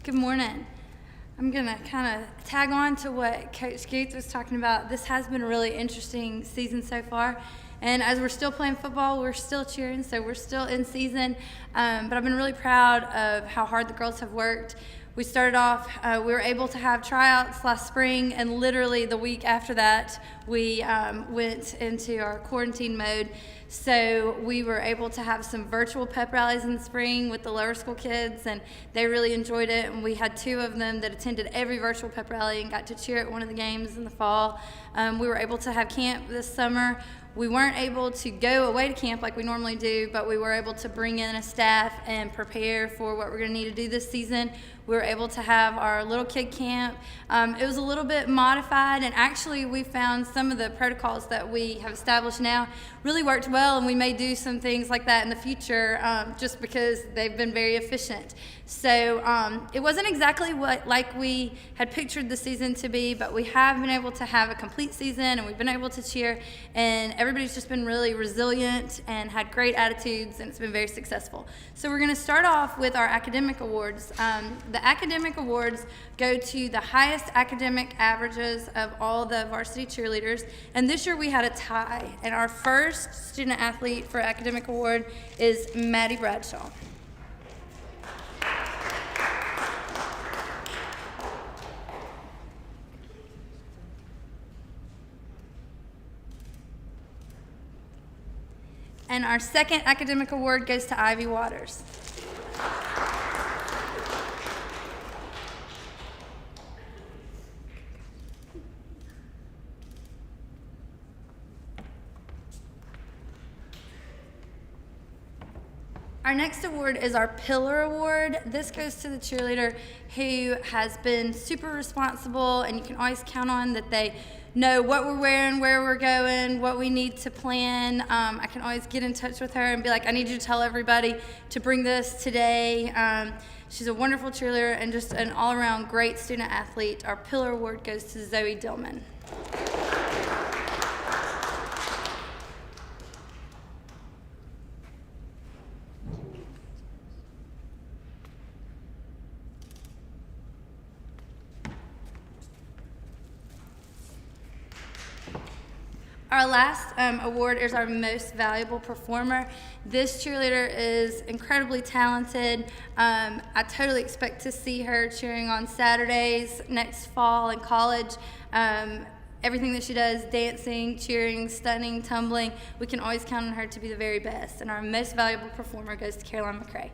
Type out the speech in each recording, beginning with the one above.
Good morning. I'm going to kind of tag on to what Coach Gates was talking about. This has been a really interesting season so far. And as we're still playing football, we're still cheering, so we're still in season. But I've been really proud of how hard the girls have worked. We started off, we were able to have tryouts last spring, and literally the week after that, we went into our quarantine mode. So we were able to have some virtual pep rallies in the spring with the lower school kids, and they really enjoyed it. And we had 2 of them that attended every virtual pep rally and got to cheer at one of the games in the fall. We were able to have camp this summer. We weren't able to go away to camp like we normally do, but we were able to bring in a staff and prepare for what we're going to need to do this season. We were able to have our little kid camp. It was a little bit modified, and actually we found some of the protocols that we have established now really worked well, and we may do some things like that in the future just because they've been very efficient. So it wasn't exactly like we had pictured the season to be, but we have been able to have a complete season, and we've been able to cheer, and everybody's just been really resilient and had great attitudes, and it's been very successful. So we're going to start off with our academic awards. The academic awards go to the highest academic averages of all the varsity cheerleaders, and this year we had a tie, and our first student athlete for academic award is Maddie Bradshaw. And our second academic award goes to Ivy Waters. Our next award is our Pillar Award. This goes to the cheerleader who has been super responsible, and you can always count on that they know what we're wearing, where we're going, what we need to plan. I can always get in touch with her and be like, I need you to tell everybody to bring this today. She's a wonderful cheerleader and just an all-around great student athlete. Our Pillar Award goes to Zoe Dillman. Our last award is our Most Valuable Performer. This cheerleader is incredibly talented. I totally expect to see her cheering on Saturdays next fall in college. Everything that she does, dancing, cheering, stunning, tumbling, we can always count on her to be the very best. And our Most Valuable Performer goes to Caroline McCrae.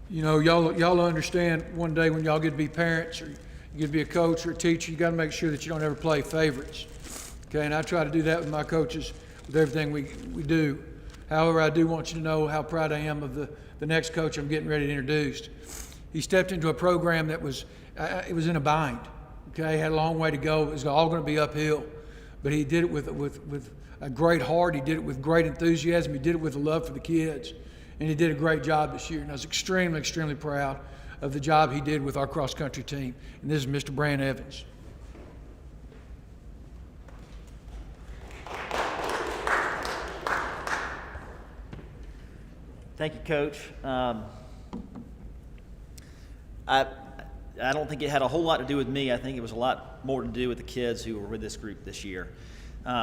You know, y'all understand one day when y'all get to be parents or you get to be a coach or a teacher, you got to make sure that you don't ever play favorites. Okay, and I try to do that with my coaches with everything we do. However, I do want you to know how proud I am of the next coach I'm getting ready to introduce. He stepped into a program that was in a bind. Okay, had a long way to go. It was all going to be uphill, but he did it with a great heart. He did it with great enthusiasm. He did it with a love for the kids. And he did a great job this year, and I was extremely, extremely proud of the job he did with our cross-country team. And this is Mr. Brand Evans. Thank you, Coach. I don't think it had a whole lot to do with me. I think it was a lot more to do with the kids who were with this group this year.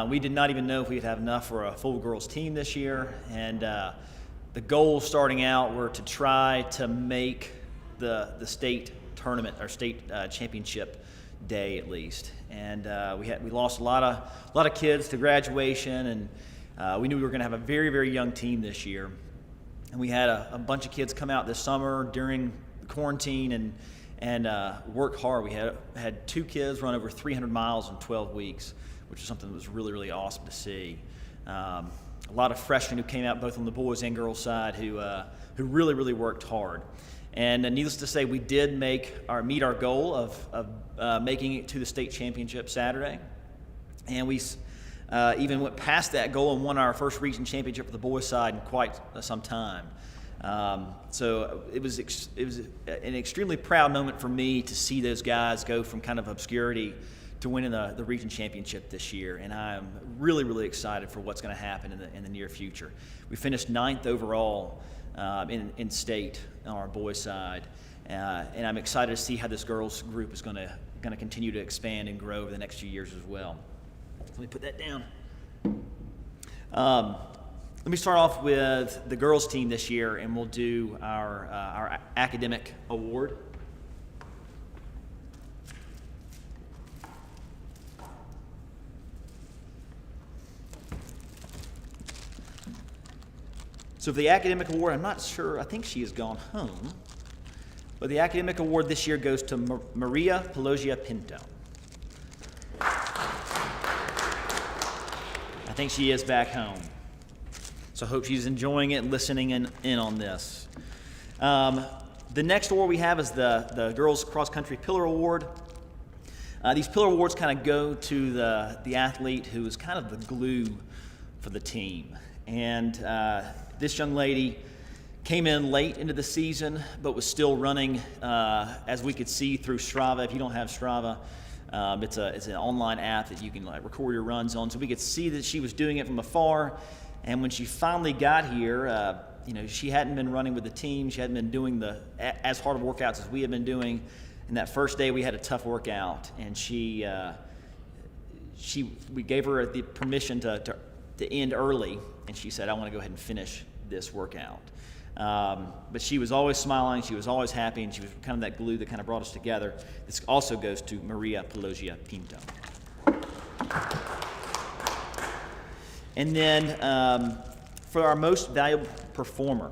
We did not even know if we'd have enough for a full girls team this year, and the goals starting out were to try to make the state tournament, or state championship day at least. And we lost a lot of kids to graduation, and we knew we were going to have a very, very young team this year. And we had a bunch of kids come out this summer during the quarantine and work hard. We had 2 kids run over 300 miles in 12 weeks, which is something that was really, really awesome to see. A lot of freshmen who came out both on the boys and girls side who really, really worked hard. And needless to say, we did meet our goal of making it to the state championship Saturday. And we even went past that goal and won our first region championship for the boys side in quite some time. So it was an extremely proud moment for me to see those guys go from kind of obscurity to winning the region championship this year, and I'm really, really excited for what's going to happen in the near future. We finished 9th overall in state on our boys' side, and I'm excited to see how this girls group is going to continue to expand and grow over the next few years as well. Let me put that down. Let me start off with the girls' team this year, and we'll do our academic award. So for the academic award, I'm not sure, I think she has gone home, but the academic award this year goes to Maria Pelosia Pinto. I think she is back home. So I hope she's enjoying it and listening in on this. The next award we have is the Girls Cross Country Pillar Award. These pillar awards kind of go to the athlete who is kind of the glue for the team. And this young lady came in late into the season, but was still running, as we could see through Strava. If you don't have Strava, it's an online app that you can record your runs on. So we could see that she was doing it from afar. And when she finally got here, she hadn't been running with the team. She hadn't been doing as hard of workouts as we had been doing. And that first day, we had a tough workout, and we gave her the permission to end early, and she said, "I want to go ahead and finish this workout." But she was always smiling. She was always happy, and she was kind of that glue that kind of brought us together. This also goes to Maria Pelosia Pinto. And then for our most valuable performer,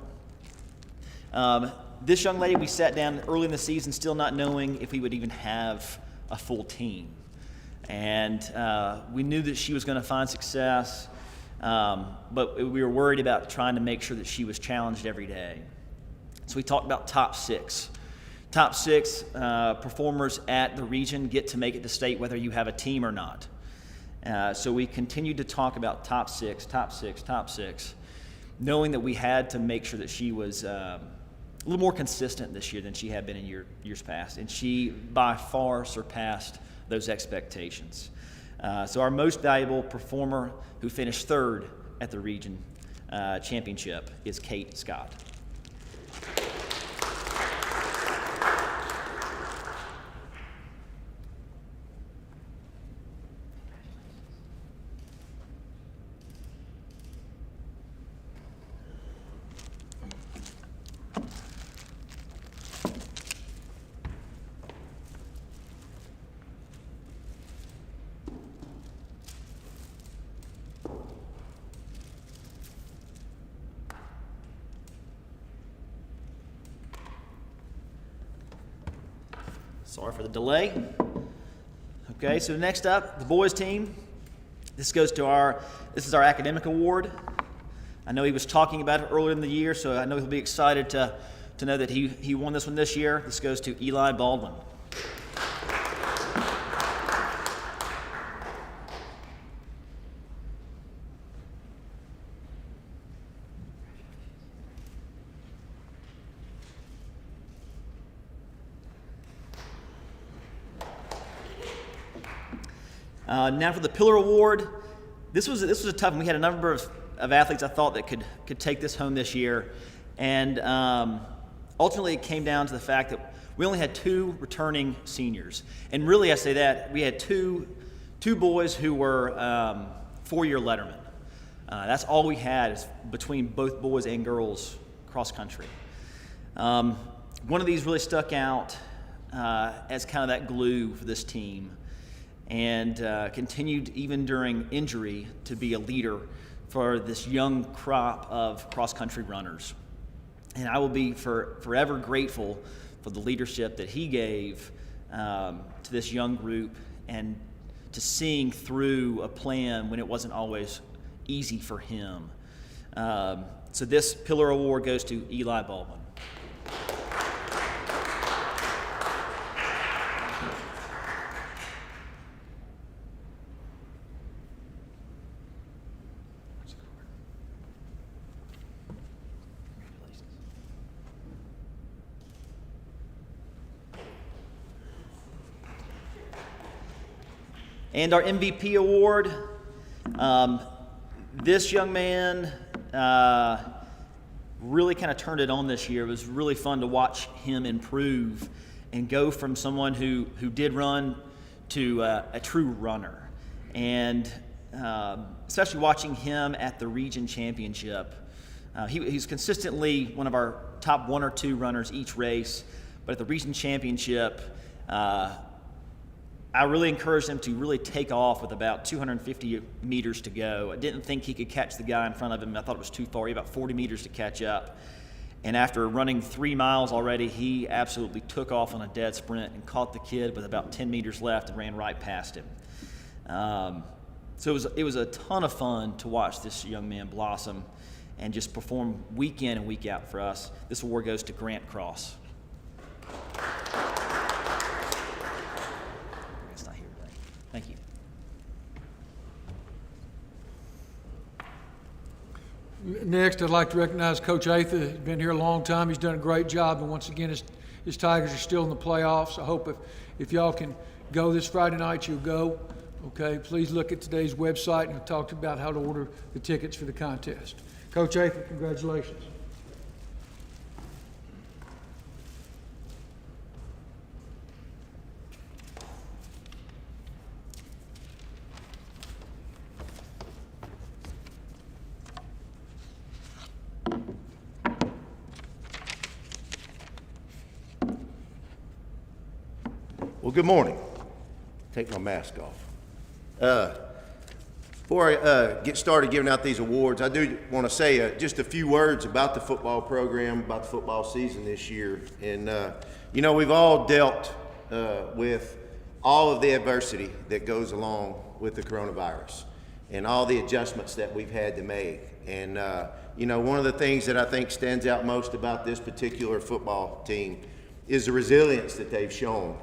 this young lady, we sat down early in the season still not knowing if we would even have a full team. And we knew that she was going to find success, but we were worried about trying to make sure that she was challenged every day. So we talked about top six. Top six performers at the region get to make it to state whether you have a team or not. So we continued to talk about top six, knowing that we had to make sure that she was a little more consistent this year than she had been in years past. And she, by far, surpassed those expectations. So our most valuable performer, who finished 3rd at the region championship, is Kate Scott. Sorry for the delay. Okay, so next up, the boys team. This is our academic award. I know he was talking about it earlier in the year, so I know he'll be excited to know that he won this one this year. This goes to Eli Baldwin. Now for the Pillar Award, this was a tough one. We had a number of athletes I thought that could take this home this year, and ultimately it came down to the fact that we only had 2 returning seniors. And really, I say that we had two boys who were 4-year lettermen. That's all we had is between both boys and girls cross country. One of these really stuck out as kind of that glue for this team, and continued even during injury to be a leader for this young crop of cross-country runners. And I will be forever grateful for the leadership that he gave to this young group, and to seeing through a plan when it wasn't always easy for him. So this Pillar Award goes to Eli Baldwin. And our MVP award, this young man really kind of turned it on this year. It was really fun to watch him improve and go from someone who did run to a true runner. And especially watching him at the region championship. He's consistently one of our top 1 or 2 runners each race, but at the region championship, I really encouraged him to really take off with about 250 meters to go. I didn't think he could catch the guy in front of him. I thought it was too far. He had about 40 meters to catch up. And after running 3 miles already, he absolutely took off on a dead sprint and caught the kid with about 10 meters left and ran right past him. So it was a ton of fun to watch this young man blossom and just perform week in and week out for us. This award goes to Grant Cross. It's not here today. Thank you. Next, I'd like to recognize Coach Atha. He's been here a long time. He's done a great job, and once again, his Tigers are still in the playoffs. I hope if y'all can go this Friday night, you'll go. Okay, please look at today's website, and we'll talk about how to order the tickets for the contest. Coach Atha, congratulations. Well, good morning. Take my mask off. Before I get started giving out these awards, I do want to say just a few words about the football program, about the football season this year. And, we've all dealt with all of the adversity that goes along with the coronavirus and all the adjustments that we've had to make. And, one of the things that I think stands out most about this particular football team is the resilience that they've shown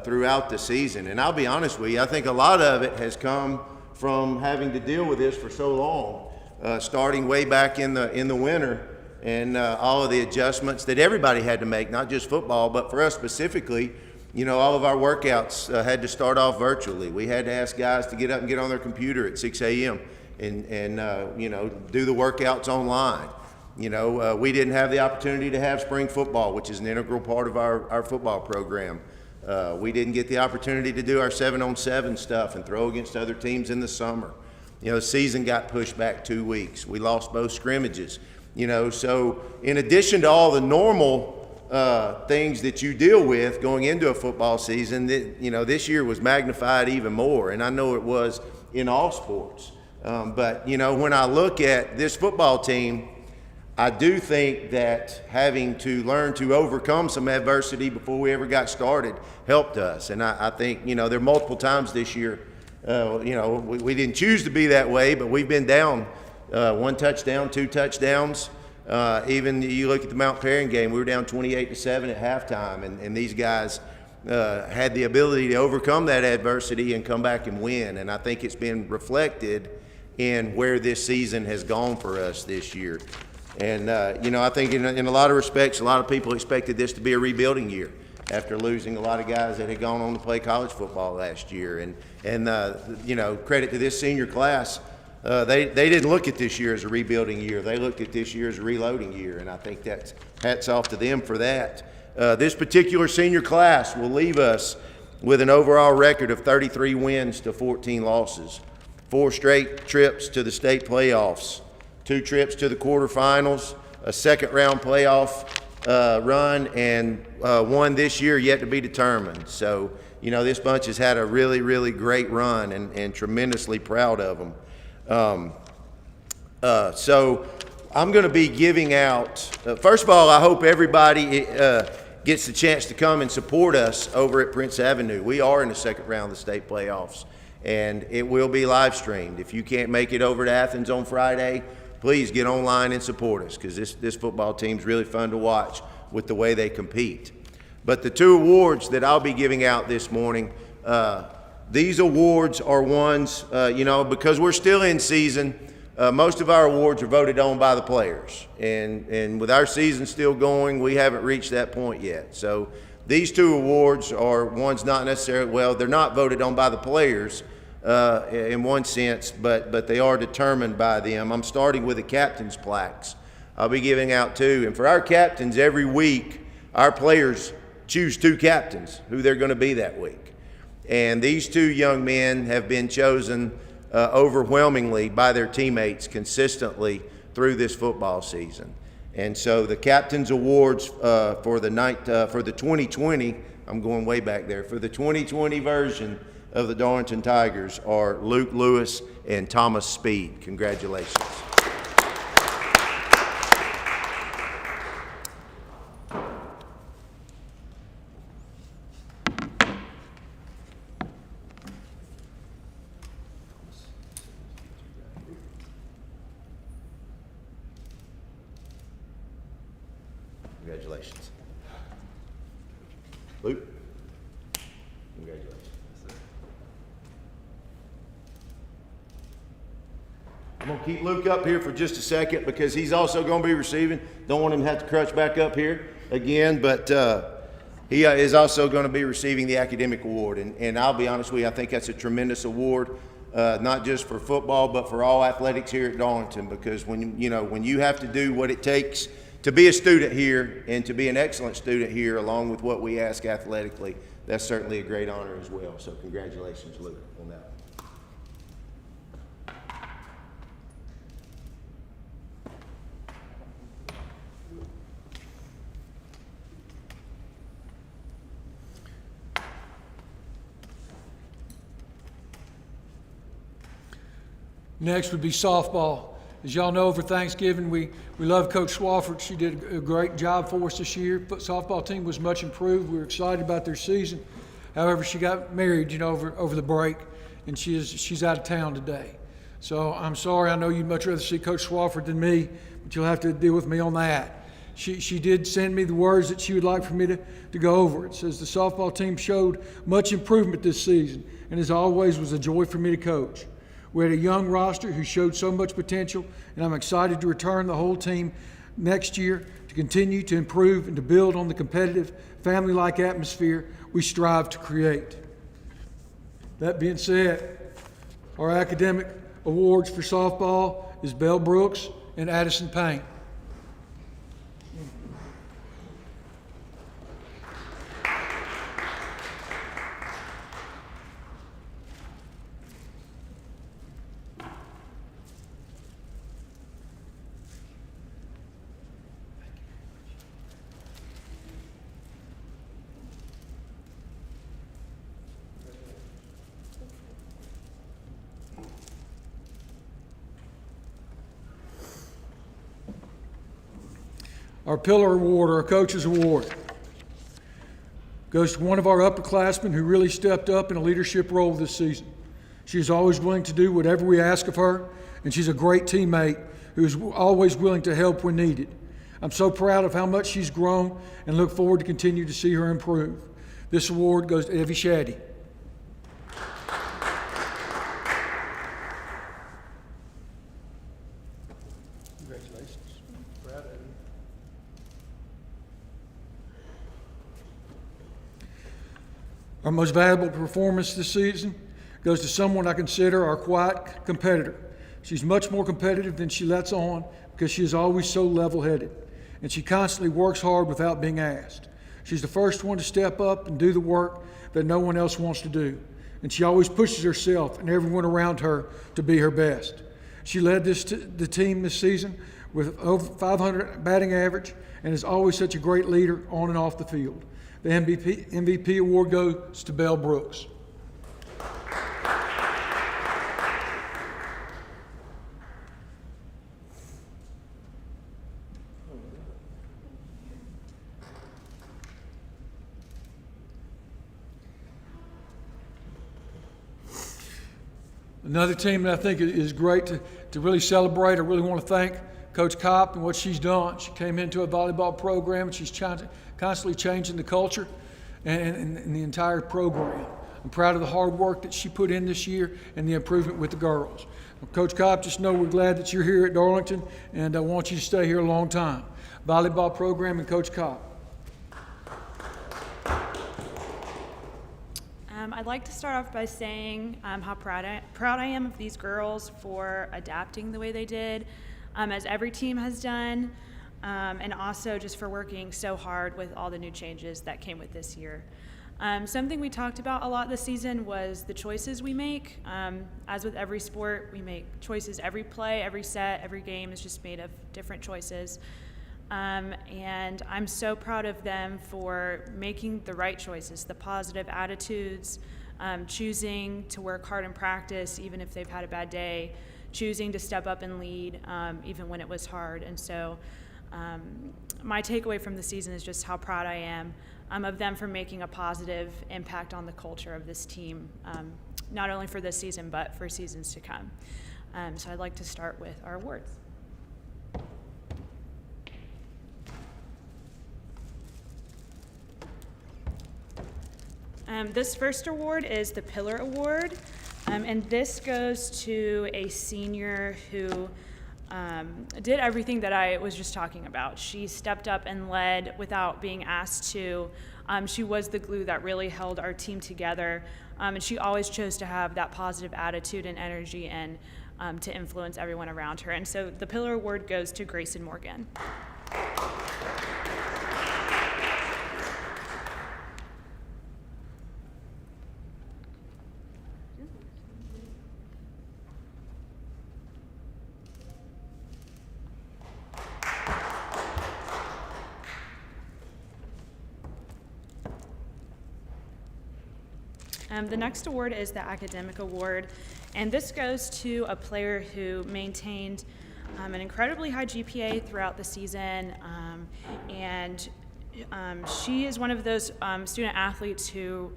throughout the season. And I'll be honest with you, I think a lot of it has come from having to deal with this for so long, starting way back in the winter, and all of the adjustments that everybody had to make, not just football, but for us specifically, all of our workouts had to start off virtually. We had to ask guys to get up and get on their computer at 6 a.m. and do the workouts online. We didn't have the opportunity to have spring football, which is an integral part of our football program. We didn't get the opportunity to do our 7-on-7 stuff and throw against other teams in the summer. The season got pushed back 2 weeks. We lost both scrimmages. So in addition to all the normal things that you deal with going into a football season, this year was magnified even more, and I know it was in all sports. But when I look at this football team, I do think that having to learn to overcome some adversity before we ever got started helped us. And I think, there are multiple times this year, we didn't choose to be that way, but we've been down 1 touchdown, 2 touchdowns. Even you look at the Mount Perrin game, we were down 28-7 at halftime, and these guys had the ability to overcome that adversity and come back and win. And I think it's been reflected in where this season has gone for us this year. And, I think in a lot of respects, a lot of people expected this to be a rebuilding year after losing a lot of guys that had gone on to play college football last year. And credit to this senior class, they didn't look at this year as a rebuilding year. They looked at this year as a reloading year, and I think that's hats off to them for that. This particular senior class will leave us with an overall record of 33 wins to 14 losses, 4 straight trips to the state playoffs, 2 trips to the quarterfinals, a second-round playoff run, and 1 this year yet to be determined. So, this bunch has had a really, really great run, and tremendously proud of them. So I'm going to be giving out, first of all, I hope everybody gets the chance to come and support us over at Prince Avenue. We are in the second round of the state playoffs, and it will be live streamed. If you can't make it over to Athens on Friday, please get online and support us, because this football team's really fun to watch with the way they compete. But the 2 awards that I'll be giving out this morning, these awards are ones, because we're still in season, most of our awards are voted on by the players. And with our season still going, we haven't reached that point yet. So these two awards are ones not necessarily, well, they're not voted on by the players in one sense, but they are determined by them. I'm starting with the captain's plaques. I'll be giving out two. And for our captains, every week, our players choose two captains, who they're going to be that week. And these two young men have been chosen overwhelmingly by their teammates consistently through this football season. And so the captain's awards for the 2020, I'm going way back there, for the 2020 version of the Darlington Tigers are Luke Lewis and Thomas Speed. Congratulations. Congratulations. Luke, congratulations. I'm going to keep Luke up here for just a second because he's also going to be receiving. Don't want him to have to crutch back up here again, but he is also going to be receiving the academic award. And I'll be honest with you, I think that's a tremendous award, not just for football, but for all athletics here at Darlington, because when you have to do what it takes to be a student here and to be an excellent student here, along with what we ask athletically, that's certainly a great honor as well. So congratulations, Luke, on that. Next would be softball. As y'all know, over Thanksgiving, we love Coach Swafford. She did a great job for us this year. But softball team was much improved. We were excited about their season. However, she got married, over the break, and she's out of town today. So I'm sorry. I know you'd much rather see Coach Swafford than me, but you'll have to deal with me on that. She did send me the words that she would like for me to go over. It says the softball team showed much improvement this season, and as always was a joy for me to coach. We had a young roster who showed so much potential, and I'm excited to return the whole team next year to continue to improve and to build on the competitive, family-like atmosphere we strive to create. That being said, our academic awards for softball is Belle Brooks and Addison Payne. Our Pillar Award, or our Coach's Award, goes to one of our upperclassmen who really stepped up in a leadership role this season. She is always willing to do whatever we ask of her, and she's a great teammate who is always willing to help when needed. I'm so proud of how much she's grown and look forward to continue to see her improve. This award goes to Evie Shaddy. Congratulations. Proud of you. Our most valuable performance this season goes to someone I consider our quiet competitor. She's much more competitive than she lets on because she is always so level-headed, and she constantly works hard without being asked. She's the first one to step up and do the work that no one else wants to do, and she always pushes herself and everyone around her to be her best. She led the team this season with over 500 batting average and is always such a great leader on and off the field. The MVP award goes to Belle Brooks. Another team that I think is great to really celebrate, I really want to thank Coach Kopp and what she's done. She came into a volleyball program and she's constantly changing the culture and the entire program. I'm proud of the hard work that she put in this year and the improvement with the girls. Coach Kopp, just know we're glad that you're here at Darlington, and I want you to stay here a long time. Volleyball program and Coach Kopp. I'd like to start off by saying how proud I am of these girls for adapting the way they did, as every team has done, and also just for working so hard with all the new changes that came with this year. Something we talked about a lot this season was the choices we make. As with every sport, we make choices every play, every set, every game is just made of different choices. And I'm so proud of them for making the right choices, the positive attitudes, choosing to work hard in practice even if they've had a bad day, choosing to step up and lead even when it was hard. And so my takeaway from the season is just how proud I am of them for making a positive impact on the culture of this team, not only for this season, but for seasons to come. So I'd like to start with our awards. This first award is the Pillar Award, and this goes to a senior who did everything that I was just talking about. She stepped up and led without being asked to. She was the glue that really held our team together, and she always chose to have that positive attitude and energy and to influence everyone around her. And so the Pillar Award goes to Grayson Morgan. The next award is the Academic Award, and this goes to a player who maintained an incredibly high GPA throughout the season, and she is one of those student athletes who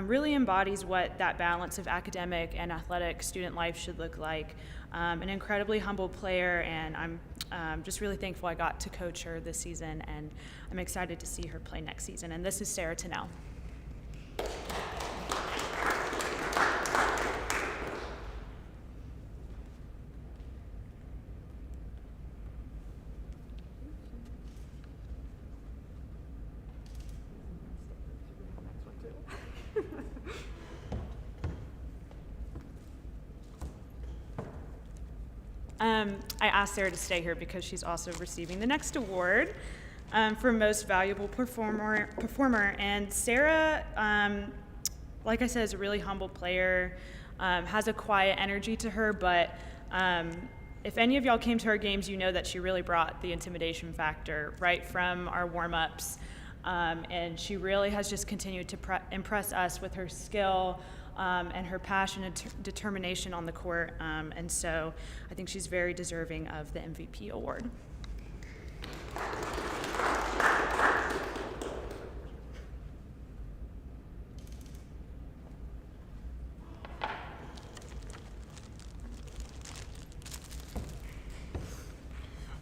really embodies what that balance of academic and athletic student life should look like. An incredibly humble player, and I'm just really thankful I got to coach her this season, and I'm excited to see her play next season. And this is Sarah Tennell. I asked Sarah to stay here because she's also receiving the next award for Most Valuable Performer. And Sarah, like I said, is a really humble player, has a quiet energy to her, but if any of y'all came to her games, you know that she really brought the intimidation factor right from our warm-ups. And she really has just continued to impress us with her skill, and her passion and determination on the court, and so I think she's very deserving of the MVP award.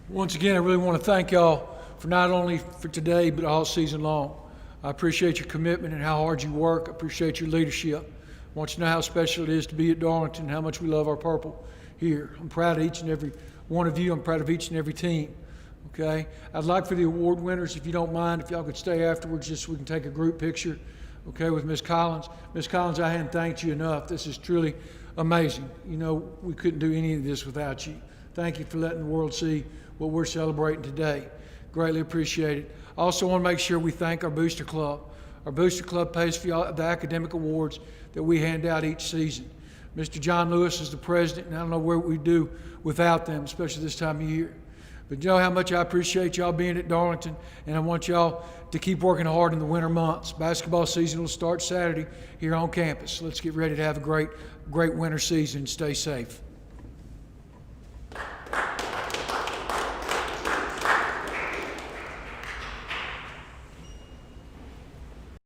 Once again, I really want to thank y'all for not only for today, but all season long. I appreciate your commitment and how hard you work. I appreciate your leadership. I want you to know how special it is to be at Darlington and how much we love our purple here. I'm proud of each and every one of you. I'm proud of each and every team. Okay? I'd like for the award winners, if you don't mind, if y'all could stay afterwards just so we can take a group picture, okay, with Ms. Collins. Ms. Collins, I hadn't thanked you enough. This is truly amazing. You know, we couldn't do any of this without you. Thank you for letting the world see what we're celebrating today. Greatly appreciate it. I also want to make sure we thank our Booster Club. Our Booster Club pays for the academic awards that we hand out each season. Mr. John Lewis is the president, and I don't know where we'd do without them, especially this time of year. But you know how much I appreciate y'all being at Darlington, and I want y'all to keep working hard in the winter months. Basketball season will start Saturday here on campus. Let's get ready to have a great winter season. Stay safe.